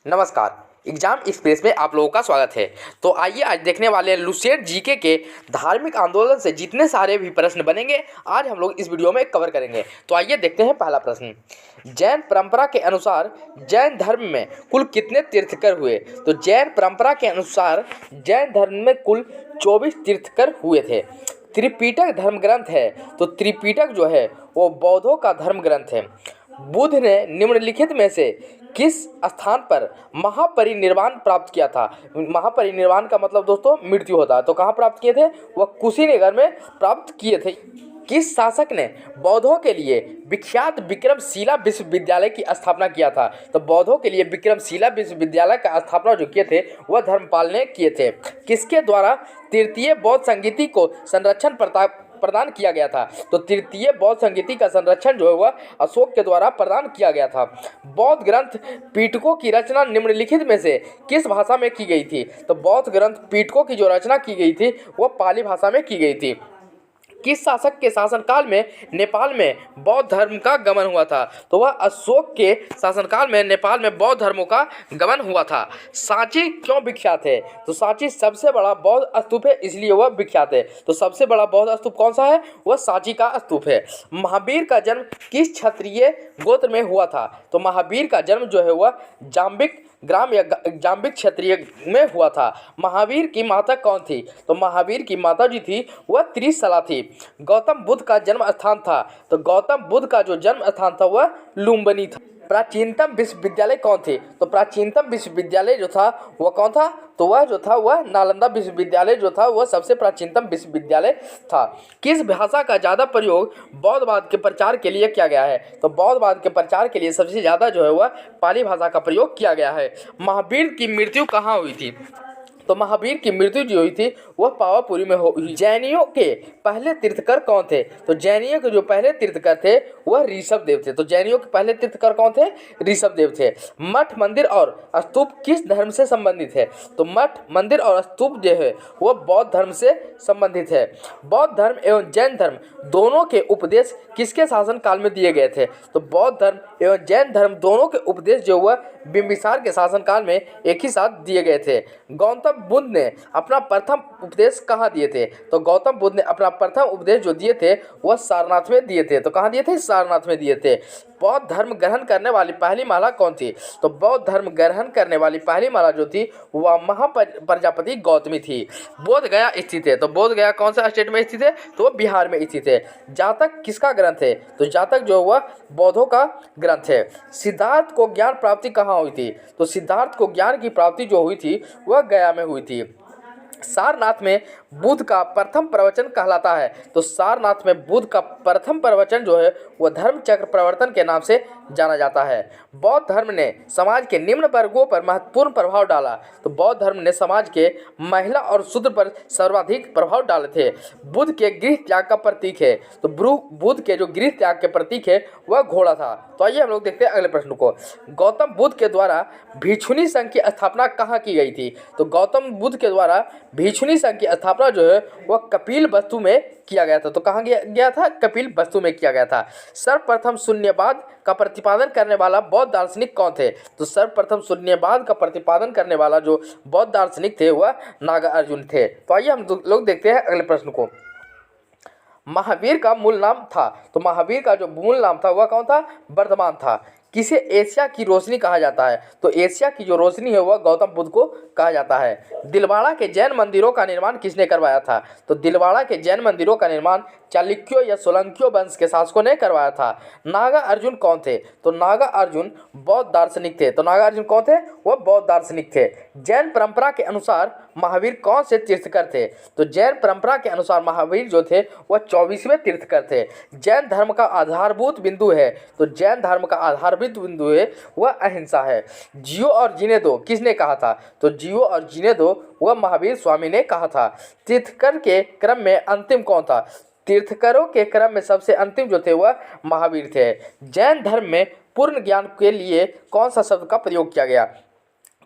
नमस्कार। Exam express में आप लोगों का स्वागत है। तो आइए आज देखने वाले हैं लुसेट जीके के धार्मिक आंदोलन से जितने सारे भी प्रश्न बनेंगे आज हम लोग इस वीडियो में कवर करेंगे। तो आइए देखते हैं पहला प्रश्न। जैन परंपरा के अनुसार जैन धर्म में कुल कितने तीर्थकर हुए? तो जैन परंपरा के अनुसार जैन धर्म में कुल 24 तीर्थकर हुए थे। त्रिपिटक धर्म ग्रंथ है, तो त्रिपिटक जो है वो बौद्धों का धर्म ग्रंथ है। बुद्ध ने निम्नलिखित में से किस स्थान पर महापरिनिर्वाण प्राप्त किया था? महापरिनिर्वाण का मतलब दोस्तों मृत्यु होता है। तो कहाँ प्राप्त किए थे? वह कुशीनगर में प्राप्त किए थे। किस शासक ने बौद्धों के लिए विख्यात विक्रमशिला विश्वविद्यालय की स्थापना किया था? तो बौद्धों के लिए विक्रमशिला विश्वविद्यालय का स्थापना जो किए थे वह धर्मपाल ने किए थे। किसके द्वारा तृतीय बौद्ध संगीति को संरक्षण प्रदान किया गया था? तो तृतीय बौद्ध संगीति का संरक्षण जो है वह अशोक के द्वारा प्रदान किया गया था। बौद्ध ग्रंथ पिटकों की रचना निम्नलिखित में से किस भाषा में की गई थी? तो बौद्ध ग्रंथ पिटकों की जो रचना की गई थी वह पाली भाषा में की गई थी। किस शासक के शासनकाल में नेपाल में बौद्ध धर्म का गमन हुआ था? तो वह अशोक के शासनकाल में नेपाल में बौद्ध धर्मों का गमन हुआ था। सांची क्यों विख्यात है? तो सांची सबसे बड़ा बौद्ध स्तूप है, इसलिए वह विख्यात है। तो सबसे बड़ा बौद्ध स्तूप कौन सा है? वह सांची का स्तूप है। महावीर का जन्म किस क्षत्रिय गोत्र में हुआ था? तो महावीर का जन्म जो है वह जाम्बिक ग्राम या जाम्बिक क्षत्रिय में हुआ था। महावीर की माता कौन थी? तो महावीर की माता जी थी वह त्रिशला थी। गौतम बुद्ध का जन्म स्थान था, तो गौतम बुद्ध का जो जन्म स्थान था वह लुम्बिनी था। प्राचीनतम विश्वविद्यालय कौन थे? तो प्राचीनतम विश्वविद्यालय जो था वह कौन था? तो वह जो था वह नालंदा विश्वविद्यालय जो था वह सबसे प्राचीनतम विश्वविद्यालय था। किस भाषा का ज़्यादा प्रयोग बौद्धवाद के प्रचार के लिए किया गया है? तो बौद्धवाद के प्रचार के लिए सबसे ज़्यादा जो है वह पाली भाषा का प्रयोग किया गया है। महावीर की मृत्यु कहाँ हुई थी? तो महावीर की मृत्यु जो हुई थी वह पावापुरी में हुई। जैनियों के पहले तीर्थकर कौन थे? तो जैनियों के जो पहले तीर्थकर थे वह ऋषभ देव थे। तो जैनियों के पहले तीर्थकर कौन थे? ऋषभ देव थे। मठ मंदिर और स्तूप किस धर्म से संबंधित है? तो मठ मंदिर और स्तूप जो है वह बौद्ध धर्म से संबंधित है। बौद्ध धर्म एवं जैन धर्म दोनों के उपदेश किसके शासन काल में दिए गए थे? तो बौद्ध धर्म एवं जैन धर्म दोनों के उपदेश जो वह बिंबिसार के शासन काल में एक ही साथ दिए गए थे। गौतम बुद्ध ने अपना प्रथम उपदेश कहाँ दिए थे? तो गौतम बुद्ध ने अपना प्रथम उपदेश जो दिए थे वह सारनाथ में दिए थे। तो कहाँ दिए थे? सारनाथ में दिए थे। बौद्ध धर्म ग्रहण करने वाली पहली माला कौन थी? तो बौद्ध धर्म ग्रहण करने वाली पहली माला जो थी वह महाप्रजापति गौतमी थी। बोध गया स्थित है, तो बोध गया कौन सा स्टेट में स्थित है? तो वह बिहार में स्थित है। जातक किसका ग्रंथ है? तो जातक जो वह बौद्धों का ग्रंथ है। सिद्धार्थ को ज्ञान प्राप्ति कहाँ हुई थी? तो सिद्धार्थ को ज्ञान की प्राप्ति जो हुई थी वह गया में हुई थी। सारनाथ में बुद्ध का प्रथम प्रवचन कहलाता है। तो सारनाथ में बुद्ध का प्रथम प्रवचन जो है वह धर्म चक्र प्रवर्तन के नाम से जाना जाता है। बौद्ध धर्म ने समाज के निम्न वर्गों पर महत्वपूर्ण प्रभाव डाला। तो बौद्ध धर्म ने समाज के महिला और शूद्र पर सर्वाधिक प्रभाव डाले थे। बुद्ध के गृह त्याग का प्रतीक है। तो बुद्ध के जो गृह त्याग के प्रतीक है वह घोड़ा था। तो आइए हम लोग देखते हैं अगले प्रश्न को। गौतम बुद्ध के द्वारा भिक्षुणी संघ की स्थापना कहाँ की गई थी? तो गौतम बुद्ध के द्वारा भिक्षुणी संघ की स्थापना जो है वह कपिलवस्तु में किया गया था। तो कहाँ गया था? कपिलवस्तु में किया गया था। सर्वप्रथम शून्यवाद का प्रतिपादन करने वाला बौद्ध दार्शनिक कौन थे? तो सर्वप्रथम शून्यवाद का प्रतिपादन करने वाला जो बौद्ध दार्शनिक थे वह नागार्जुन थे। तो आइए हम लोग देखते हैं अगले प्रश्न को। महावीर का मूल नाम था। तो महावीर का जो मूल नाम था वह कौन था? वर्धमान था। किसे एशिया की रोशनी कहा जाता है? तो एशिया की जो रोशनी है वह गौतम बुद्ध को कहा जाता है। दिलवाड़ा के जैन मंदिरों का निर्माण किसने करवाया था? तो दिलवाड़ा के जैन मंदिरों का निर्माण चालुक्यों या सोलंकियों वंश के शासकों ने करवाया था। नागा अर्जुन कौन थे? तो नागा अर्जुन बौद्ध दार्शनिक थे। तो नागा अर्जुन कौन थे? वह बौद्ध दार्शनिक थे। जैन परंपरा के अनुसार महावीर कौन से तीर्थकर थे? तो जैन परंपरा के अनुसार महावीर जो थे वह 24वें तीर्थकर थे। जैन धर्म का आधारभूत बिंदु है। तो जैन धर्म का आधारभूत बिंदु है वह अहिंसा है। जियो और जीने दो किसने कहा था? तो जियो और जीने दो वह महावीर स्वामी ने कहा था। तीर्थकर के क्रम में अंतिम कौन था? तीर्थकरों के क्रम में सबसे अंतिम जो थे वह महावीर थे। जैन धर्म में पूर्ण ज्ञान के लिए कौन सा शब्द का प्रयोग किया गया?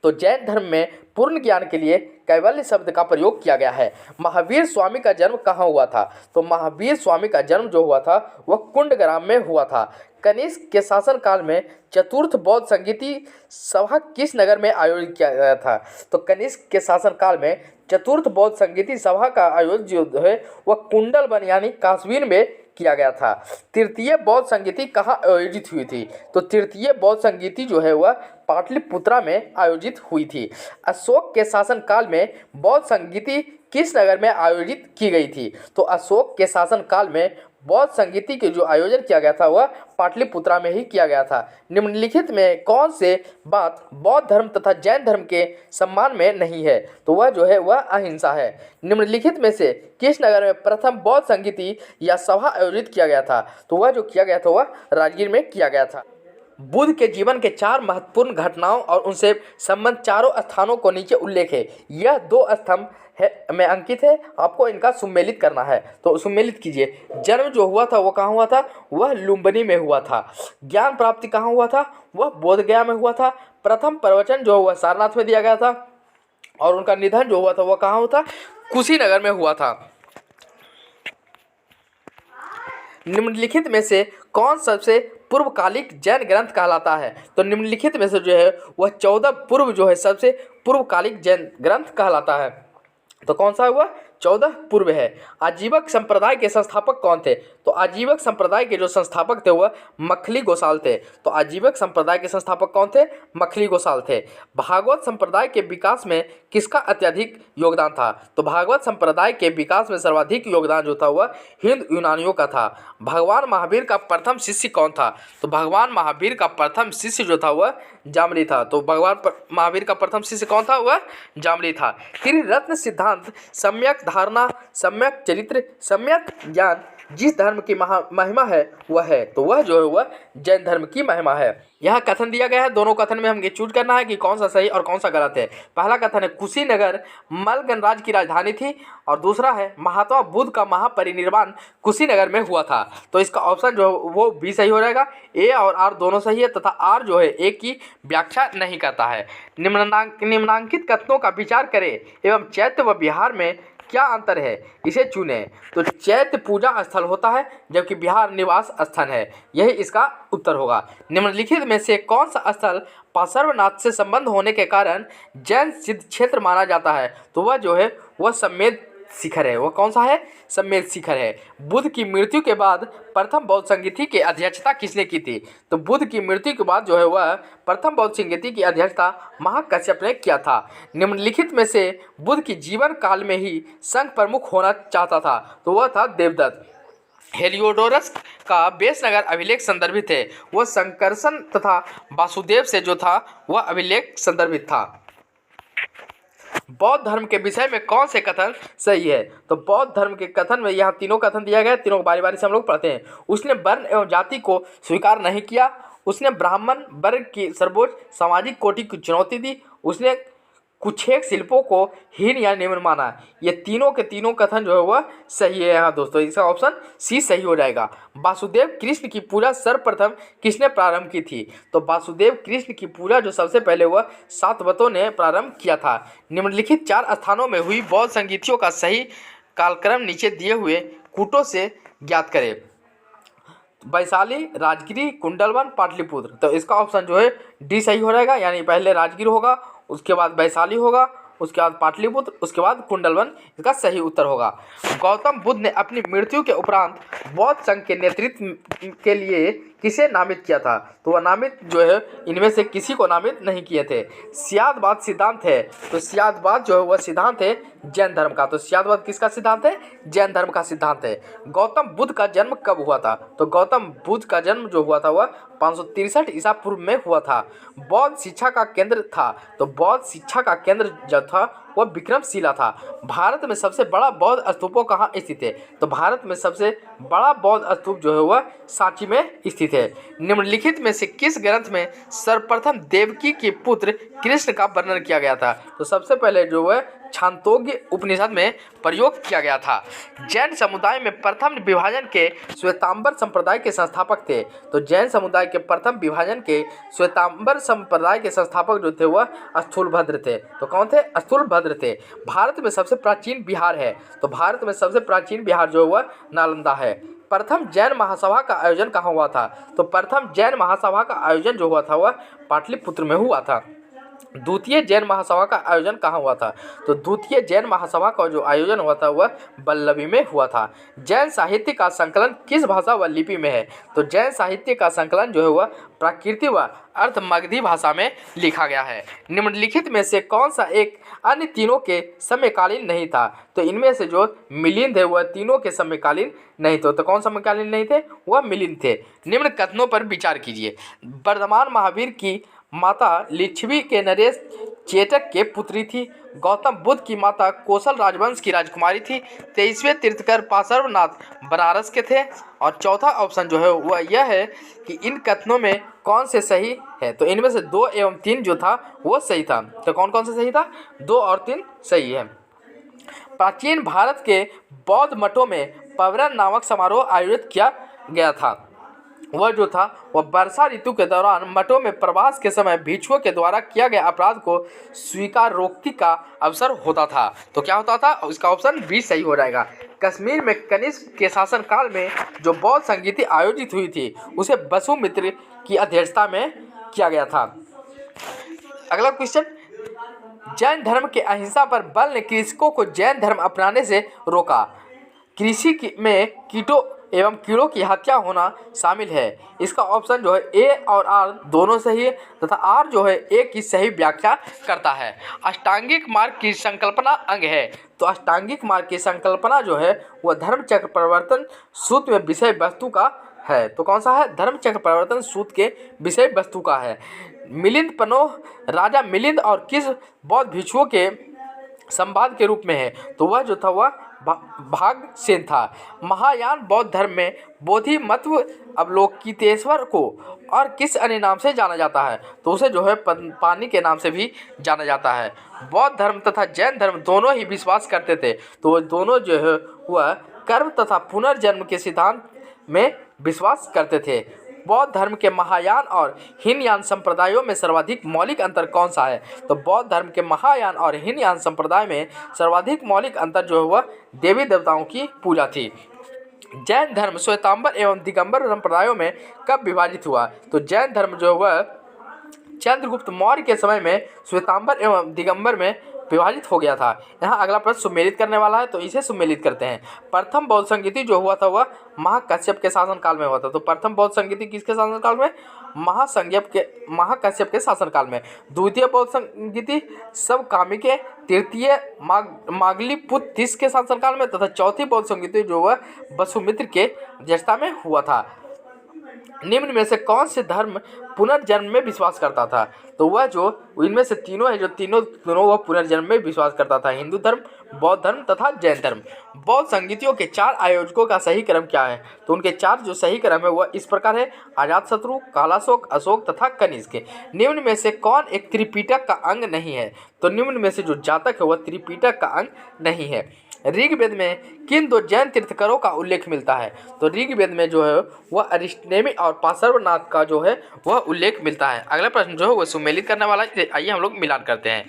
तो जैन धर्म में पूर्ण ज्ञान के लिए कैवल्य शब्द का प्रयोग किया गया है। महावीर स्वामी का जन्म कहाँ हुआ था? तो महावीर स्वामी का जन्म जो हुआ था वह कुंडग्राम में हुआ था। कनिष्क के शासनकाल में चतुर्थ बौद्ध संगीति सभा किस नगर में आयोजित किया गया था? तो कनिष्क के शासनकाल में चतुर्थ बौद्ध संगीति सभा का आयोजन जो है वह कुंडलवन यानी काश्मीर में किया गया था। तृतीय बौद्ध संगीति कहाँ आयोजित हुई थी? तो तृतीय बौद्ध संगीति जो है वह पाटलिपुत्रा में आयोजित हुई थी। अशोक के शासनकाल में बौद्ध संगीति किस नगर में आयोजित की गई थी? तो अशोक के शासनकाल में बौद्ध संगीति के जो आयोजन किया गया था वह पाटलिपुत्रा में ही किया गया था। निम्नलिखित में कौन से बात बौद्ध धर्म तथा जैन धर्म के सम्मान में नहीं है? तो वह जो है वह अहिंसा है। निम्नलिखित में से किस नगर में प्रथम बौद्ध संगीति या सभा आयोजित किया गया था? तो वह जो किया गया था वह राजगीर में किया गया था। बुद्ध के जीवन के 4 महत्वपूर्ण घटनाओं और उनसे संबंध चारों स्थानों को नीचे उल्लेख है। यह 2 स्तंभ में अंकित है, आपको इनका सुमेलित करना है। तो सुमेलित कीजिए। जन्म जो हुआ था वो कहाँ हुआ था? वह लुम्बिनी में हुआ था। ज्ञान प्राप्ति कहाँ हुआ था? वह बोधगया में हुआ था। प्रथम प्रवचन जो हुआ सारनाथ में दिया गया था और उनका निधन जो हुआ था वह कहाँ हुआ था? कुशीनगर में हुआ था। निम्नलिखित में से कौन सबसे पूर्वकालिक जैन ग्रंथ कहलाता है? तो निम्नलिखित में से जो है वह 14 पूर्व जो है सबसे पूर्वकालिक जैन ग्रंथ कहलाता है। तो कौन सा हुआ? 14 पूर्व है। आजीवक संप्रदाय के संस्थापक कौन थे? तो आजीवक संप्रदाय के जो संस्थापक थे वह मखली गोसाल थे। तो आजीवक संप्रदाय के संस्थापक कौन थे? मखली गोसाल थे। भागवत संप्रदाय के विकास में किसका अत्यधिक योगदान था? तो भागवत संप्रदाय के विकास में सर्वाधिक योगदान जो था वह हिंद यूनानियों का था। भगवान महावीर का प्रथम शिष्य कौन था? तो भगवान महावीर का प्रथम शिष्य जो था वह जामली था। तो भगवान महावीर का प्रथम शिष्य कौन था? वह जामली था। त्रिरत्न सिद्धांत सम्यक धारणा, सम्यक चरित्र, सम्यक ज्ञान जिस धर्म की महिमा है वह है। तो वह जो है वह जैन धर्म की महिमा है। यह कथन दिया गया है। दोनों कथन में हमें चूज करना है कि कौन सा सही और कौन सा गलत है। पहला कथन है कुशीनगर मल गणराज्य की राजधानी थी और दूसरा है महात्मा बुद्ध का महापरिनिर्वाण कुशीनगर में हुआ था। तो इसका ऑप्शन जो वो बी सही हो जाएगा। ए और आर दोनों सही है तथा आर जो है ए की व्याख्या नहीं करता है। निम्नांकित कथनों का विचार करें एवं चैत्य व बिहार में क्या अंतर है, इसे चुने। तो चैत्य पूजा स्थल होता है जबकि बिहार निवास स्थान है। यही इसका उत्तर होगा। निम्नलिखित में से कौन सा स्थल पार्श्वनाथ से संबंध होने के कारण जैन सिद्ध क्षेत्र माना जाता है? तो वह जो है वह सम्मेद शिखर है। वह कौन सा है? सम्मेद शिखर है। बुद्ध की मृत्यु के बाद प्रथम बौद्ध संगीति की अध्यक्षता किसने की थी? तो बुद्ध की मृत्यु के बाद जो है वह प्रथम बौद्ध संगीति की अध्यक्षता महाकश्यप ने किया था। निम्नलिखित में से बुद्ध की जीवन काल में ही संघ प्रमुख होना चाहता था। तो वह था देवदत्त। हेलियोडोरस का बेसनगर अभिलेख संदर्भित है। वह संकर्षण तथा वासुदेव से जो था वह अभिलेख संदर्भित था। बौद्ध धर्म के विषय में कौन से कथन सही है? तो बौद्ध धर्म के कथन में यहाँ तीनों कथन दिया गया है। तीनों बारी बारी से हम लोग पढ़ते हैं। उसने वर्ण एवं जाति को स्वीकार नहीं किया। उसने ब्राह्मण वर्ग की सर्वोच्च सामाजिक कोटि की चुनौती दी। उसने कुछेक शिल्पों को हीन या निम्न माना। ये तीनों के तीनों कथन जो है वह सही है। यहाँ दोस्तों इसका ऑप्शन सी सही हो जाएगा। वासुदेव कृष्ण की पूजा सर्वप्रथम किसने प्रारंभ की थी? तो वासुदेव कृष्ण की पूजा जो सबसे पहले वह सातवतों ने प्रारंभ किया था। निम्नलिखित 4 स्थानों में हुई बौद्ध संगीतियों का सही कालक्रम नीचे दिए हुए कूटों से ज्ञात करें। वैशाली, राजगिरी, कुंडलवन, पाटलिपुत्र। तो इसका ऑप्शन जो है डी सही हो जाएगा। यानी पहले राजगिर होगा, उसके बाद वैशाली होगा, उसके बाद पाटलिपुत्र, उसके बाद कुंडलवन इसका सही उत्तर होगा। गौतम बुद्ध ने अपनी मृत्यु के उपरांत बौद्ध संघ के नेतृत्व के लिए किसे नामित किया था? तो वह नामित जो है इनमें से किसी को नामित नहीं किए थे। स्यादवाद सिद्धांत है। तो स्यादवाद जो है वह सिद्धांत है जैन धर्म का। तो स्यादवाद किसका सिद्धांत है? जैन धर्म का सिद्धांत है। गौतम बुद्ध का जन्म कब हुआ था? तो गौतम बुद्ध का जन्म जो हुआ था वह 563 ईसा पूर्व में हुआ था। बौद्ध शिक्षा का केंद्र था। तो बौद्ध शिक्षा का केंद्र जो था वह विक्रमशिला था। भारत में सबसे बड़ा बौद्ध स्तूपों कहाँ स्थित है? तो भारत में सबसे बड़ा बौद्ध स्तूप जो है वह सांची में स्थित है। निम्नलिखित में से किस ग्रंथ में सर्वप्रथम देवकी के पुत्र कृष्ण का वर्णन किया गया था? तो सबसे पहले जो है छांदोग्य उपनिषद में प्रयोग किया गया था। जैन समुदाय में प्रथम विभाजन के श्वेतांबर संप्रदाय के संस्थापक थे। तो जैन समुदाय के प्रथम विभाजन के श्वेतांबर संप्रदाय के संस्थापक जो थे वह स्थूलभद्र थे। तो कौन थे? स्थूलभद्र थे। भारत में सबसे प्राचीन बिहार है, तो भारत में सबसे प्राचीन बिहार जो है वह नालंदा है। प्रथम जैन महासभा का आयोजन कहाँ हुआ था? तो प्रथम जैन महासभा का आयोजन जो हुआ था वह पाटलिपुत्र में हुआ था। द्वितीय जैन महासभा का आयोजन कहाँ हुआ था? तो द्वितीय जैन महासभा का जो आयोजन हुआ था वह वल्लभी में हुआ था। जैन साहित्य का संकलन किस भाषा व लिपि में है? तो जैन साहित्य का संकलन जो है वह प्राकृत व अर्ध मगधी भाषा में लिखा गया है। निम्नलिखित में से कौन सा एक अन्य तीनों के समकालीन नहीं था? तो इनमें से जो मिलिंद है वह तीनों के समकालीन नहीं थे। तो कौन समकालीन नहीं थे? वह मिलिंद थे। निम्न कथनों पर विचार कीजिए। वर्धमान महावीर की माता लिच्छवी के नरेश चेटक के पुत्री थी। गौतम बुद्ध की माता कौशल राजवंश की राजकुमारी थी। 23वें तीर्थकर पार्श्वनाथ बनारस के थे। और चौथा ऑप्शन जो है वह यह है कि इन कथनों में कौन से सही है? तो इनमें से 2 एवं 3 जो था वो सही था। तो कौन कौन सा सही था? 2 और 3 सही है। प्राचीन भारत के बौद्ध मठों में पवरन नामक समारोह आयोजित किया गया था। वह जो था वह वर्षा ऋतु के दौरान मठों में प्रवास के समय भिक्षुओं के द्वारा किया गया अपराध को स्वीकारोक्ति का अवसर होता था। तो क्या होता था? इसका ऑप्शन बी सही हो जाएगा। कश्मीर में कनिष्क के शासनकाल में जो बौद्ध संगीति आयोजित हुई थी उसे वसुमित्र की अध्यक्षता में किया गया था। अगला क्वेश्चन, जैन धर्म के अहिंसा पर बल ने कृषकों को जैन धर्म अपनाने से रोका। कृषि में कीटों एवं कीड़ों की हत्या होना शामिल है। इसका ऑप्शन जो है ए और आर दोनों सही है तथा आर जो है ए की सही व्याख्या करता है। अष्टांगिक मार्ग की संकल्पना अंग है। तो अष्टांगिक मार्ग की संकल्पना जो है वह धर्मचक्र प्रवर्तन सूत्र में विषय वस्तु का है। तो कौन सा है? धर्मचक्र प्रवर्तन सूत्र के विषय वस्तु का है। मिलिंद पनोह राजा मिलिंद और किस बौद्ध भिक्षुओं के संवाद के रूप में है? तो वह जो था वह भागसेन था। महायान बौद्ध धर्म में बोधिमत्व अवलोकितेश्वर को और किस अन्य नाम से जाना जाता है? तो उसे जो है पानी के नाम से भी जाना जाता है। बौद्ध धर्म तथा जैन धर्म दोनों ही विश्वास करते थे। तो वो दोनों जो है वह कर्म तथा पुनर्जन्म के सिद्धांत में विश्वास करते थे। बौद्ध धर्म के महायान और हीनयान संप्रदायों में सर्वाधिक मौलिक अंतर कौन सा है? तो बौद्ध धर्म के महायान और हीनयान संप्रदाय में सर्वाधिक मौलिक अंतर जो है वह देवी देवताओं की पूजा थी। जैन धर्म श्वेतांबर एवं दिगंबर संप्रदायों में कब विभाजित हुआ? तो जैन धर्म जो है वह चंद्रगुप्त मौर्य के समय में श्वेतांबर एवं दिगंबर में विभाजित हो गया था। यहाँ अगला प्रश्न सुमेलित करने वाला है, तो इसे सुमेलित करते हैं। प्रथम बौद्ध संगीति जो हुआ था वह महाकश्यप के शासनकाल में हुआ था। तो प्रथम बौद्ध संगीति किसके शासनकाल में? महाकश्यप के शासनकाल में। द्वितीय बौद्ध संगीति सबकामी के, तृतीय मागलीपुत्र तीस के शासनकाल में तथा चौथी बौद्ध संगीति जो वह वसुमित्र के अध्यक्षता में हुआ था। निम्न में से कौन से धर्म पुनर्जन्म में विश्वास करता था? तो वह जो इनमें से तीनों है, जो तीनों वह पुनर्जन्म में विश्वास करता था। हिंदू धर्म, बौद्ध धर्म तथा जैन धर्म। बौद्ध संगीतियों के 4 आयोजकों का सही क्रम क्या है? तो उनके 4 जो सही क्रम है वह इस प्रकार है: अजातशत्रु, कालाशोक, अशोक तथा कनिष्क। निम्न में से कौन एक त्रिपिटक का अंग नहीं है? तो निम्न में से जो जातक है वह त्रिपिटक का अंग नहीं है। ऋग्वेद में किन 2 जैन तीर्थकरों का उल्लेख मिलता है? तो ऋग्वेद में जो है वह अरिष्टनेमि और पार्श्वनाथ का जो है वह उल्लेख मिलता है। अगला प्रश्न जो है वह सुमेलित करने वाला है। आइए हम लोग मिलान करते हैं।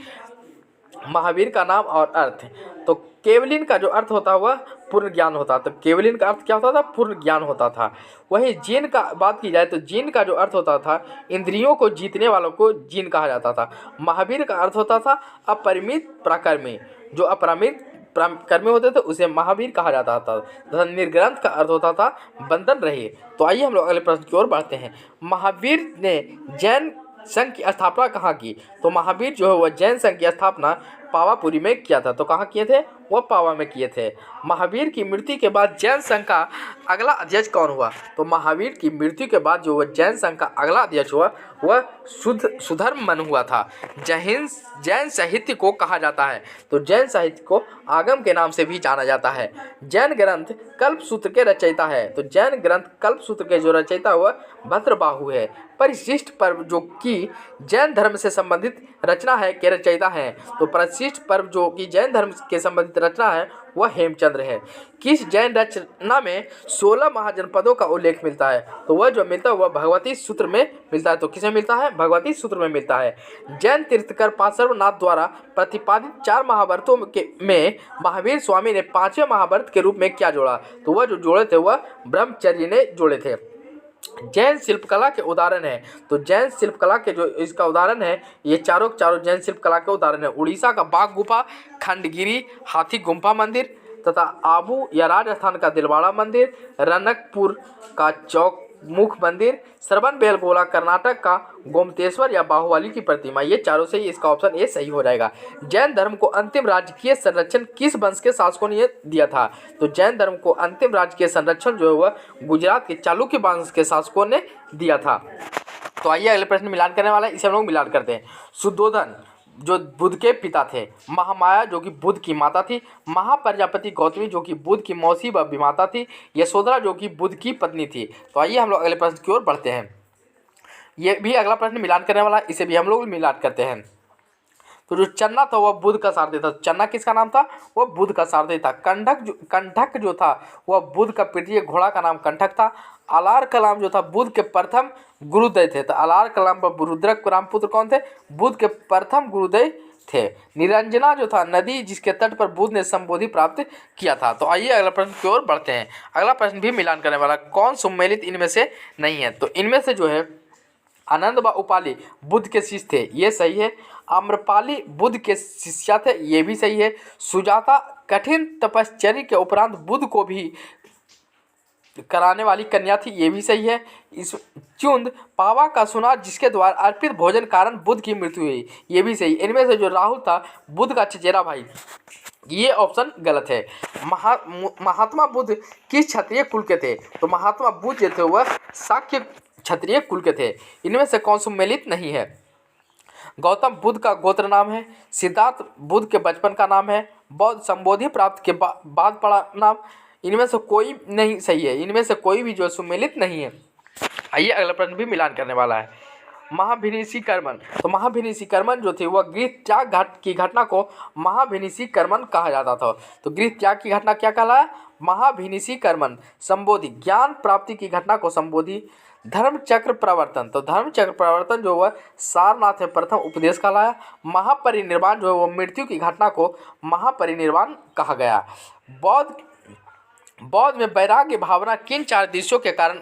महावीर का नाम और अर्थ। तो केवलिन का जो अर्थ होता है वह पूर्ण ज्ञान होता। तो केवलिन का अर्थ क्या होता था? पूर्ण ज्ञान होता था। वहीं जीन का बात की जाए तो जीन का जो अर्थ होता था, इंद्रियों को जीतने वालों को जीन कहा जाता था। महावीर का अर्थ होता था अपरिमित पराक्रमी। जो अपरिमित कर्मी होते थे उसे महावीर कहा जाता था। तथा निर्ग्रंथ का अर्थ होता था बंधन रहे। तो आइए हम लोग अगले प्रश्न की ओर बढ़ते हैं। महावीर ने जैन संघ की स्थापना कहाँ की? तो महावीर जो है वह जैन संघ की स्थापना पावापुरी में किया था। तो कहाँ किए थे? वह पावा में किए थे। महावीर की मृत्यु के बाद जैन संघ का अगला अध्यक्ष कौन हुआ? तो महावीर की मृत्यु के बाद जो वह जैन संघ का अगला अध्यक्ष हुआ वह सुधर्मन हुआ था। जैन साहित्य को कहा जाता है? तो जैन साहित्य को आगम के नाम से भी जाना जाता है। जैन ग्रंथ कल्पसूत्र के रचयिता है। तो जैन ग्रंथ कल्पसूत्र के जो रचयिता हुआ भद्रबाहु है। परिशिष्ट पर्व जो कि जैन धर्म से संबंधित रचना है के रचयिता हैं। तो परिशिष्ट वशिष्ठ पर्व जो कि जैन धर्म के संबंधित रचना है वह हेमचंद्र है। किस जैन रचना में 16 महाजनपदों का उल्लेख मिलता है? तो वह जो मिलता है वह भगवती सूत्र में मिलता है। तो किसमें मिलता है? भगवती सूत्र में मिलता है। जैन तीर्थकर पार्श्वनाथ द्वारा प्रतिपादित 4 महाभारतों में महावीर स्वामी ने 5वें महाभारत के रूप में क्या जोड़ा? तो वह जो जोड़े थे वह ब्रह्मचर्य ने जोड़े थे। जैन शिल्पकला के उदाहरण है। तो जैन शिल्पकला के जो इसका उदाहरण है, ये चारों जैन शिल्पकला के उदाहरण है। उड़ीसा का बाघ गुफा, खंडगिरी हाथी गुम्फा मंदिर तथा आबू या राजस्थान का दिलवाड़ा मंदिर, रनकपुर का चौक मुख मंदिर, श्रवण बेलगोला कर्नाटक का गोमतेश्वर या बाहुबली की प्रतिमा। ये चारों से ही इसका ऑप्शन ए सही हो जाएगा। जैन धर्म को अंतिम राजकीय संरक्षण किस वंश के शासकों ने दिया था? तो जैन धर्म को अंतिम राजकीय संरक्षण जो है वह गुजरात के चालुक्य वंश के शासकों ने दिया था। तो आइए अगले प्रश्न मिलान करने वाला है, इसे हम लोग मिलान करते हैं। सुद्धोधन जो बुद्ध के पिता थे, महामाया जो कि बुद्ध की माता थी, महाप्रजापति गौतमी जो कि बुद्ध की मौसी व विमाता थी, यशोधरा जो कि बुद्ध की पत्नी थी। तो आइए हम लोग अगले प्रश्न की ओर बढ़ते हैं। ये भी अगला प्रश्न मिलान करने वाला है, इसे भी हम लोग मिलान करते हैं। तो जो चन्ना था वह बुद्ध का सारथी था। चन्ना किसका नाम था? वह बुद्ध का सारथी था। कंठक जो था वह बुद्ध का प्रिय घोड़ा का नाम कंठक था। अलार कलाम जो था बुद्ध के प्रथम गुरुदेव थे। तो अलार कलाम व रुद्रक रामपुत्र कौन थे? बुद्ध के प्रथम गुरुदेव थे। निरंजना जो था नदी जिसके तट पर बुद्ध ने संबोधि प्राप्त किया था। तो आइए अगला प्रश्न की ओर बढ़ते हैं। अगला प्रश्न भी मिलान करने वाला, कौन सम्मिलित इनमें से नहीं है? तो इनमें से जो है आनंद व उपाली बुद्ध के शिष्य थे, ये सही है। आम्रपाली बुद्ध के शिष्या थे, ये भी सही है। सुजाता कठिन तपश्चर्या के उपरांत बुद्ध को भी कराने वाली कन्या थी, ये भी सही है। इस चुंद पावा का सुना जिसके द्वारा अर्पित भोजन कारण बुद्ध की मृत्यु हुई, ये भी सही। इनमें से जो राहुल था बुद्ध का चचेरा भाई, ये ऑप्शन गलत है। महात्मा बुद्ध किस क्षत्रिय कुल के थे? तो महात्मा बुद्ध जो थे वह शाक्य क्षत्रिय कुल के थे। इनमें से कौन सम्मिलित नहीं है? गौतम बुद्ध का गोत्र नाम है। सिद्धार्थ बुद्ध के बचपन का नाम है। बौद्ध संबोधि प्राप्त के बाद पड़ा नाम। इनमें से कोई नहीं सही है। इनमें से कोई भी जो सम्मिलित नहीं है। आइए अगला प्रश्न भी मिलान करने वाला है। महाभिनिषि कर्मन, तो महाभिनिषि कर्मन जो थे वह गृह त्याग की घटना को महाभिनिषि कर्मन कहा जाता था। तो गृह त्याग की घटना क्या कहलाया? महाभिनिषि कर्मन। संबोधि ज्ञान प्राप्ति की घटना को संबोधि। धर्मचक्र प्रवर्तन, तो धर्मचक्र प्रवर्तन जो वह सारनाथ में प्रथम उपदेश कहलाया। महापरिनिर्वाण जो है वह मृत्यु की घटना को महापरिनिर्वाण कहा गया। बौद्ध में वैराग्य भावना किन 4 दृश्यों के कारण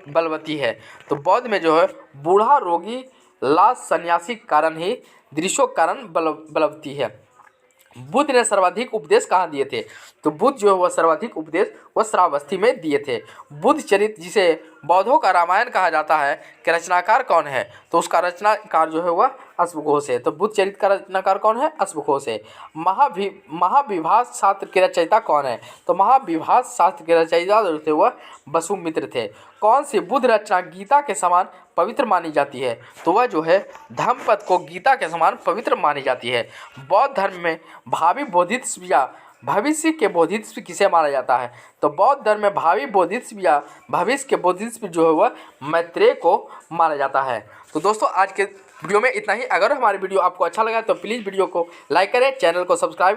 बलवती है? तो बौद्ध में जो है बूढ़ा, रोगी, लाश, सन्यासी कारण ही दृश्यों कारण बलवती है। बुद्ध ने सर्वाधिक उपदेश कहाँ दिए थे? तो बुद्ध जो है वह सर्वाधिक उपदेश वह श्रावस्ती में दिए थे। बुद्ध चरित्र जिसे बौद्धों का रामायण कहा जाता है कि रचनाकार कौन है? तो उसका रचनाकार जो है वह अश्वघोष है। तो बुद्ध चरित्र का रचनाकार कौन है? अश्वघोष है। महाविभाष शास्त्र के रचयिता कौन है? तो महाविभाष शास्त्र के रचयिता जो थे वह वसुमित्र थे। कौन सी बुद्ध रचना गीता के समान पवित्र मानी जाती है? तो वह जो है धम्मपद को गीता के समान पवित्र मानी जाती है। बौद्ध धर्म में भावी बोधिसत्व या भविष्य के बोधिसत्व किसे माना जाता है? तो बौद्ध धर्म में भावी बोधिसत्व या भविष्य के बोधिसत्व जो है वह मैत्रेय को माना जाता है। तो दोस्तों आज के वीडियो में इतना ही। अगर हमारी वीडियो आपको अच्छा लगा तो प्लीज़ वीडियो को लाइक करें, चैनल को सब्सक्राइब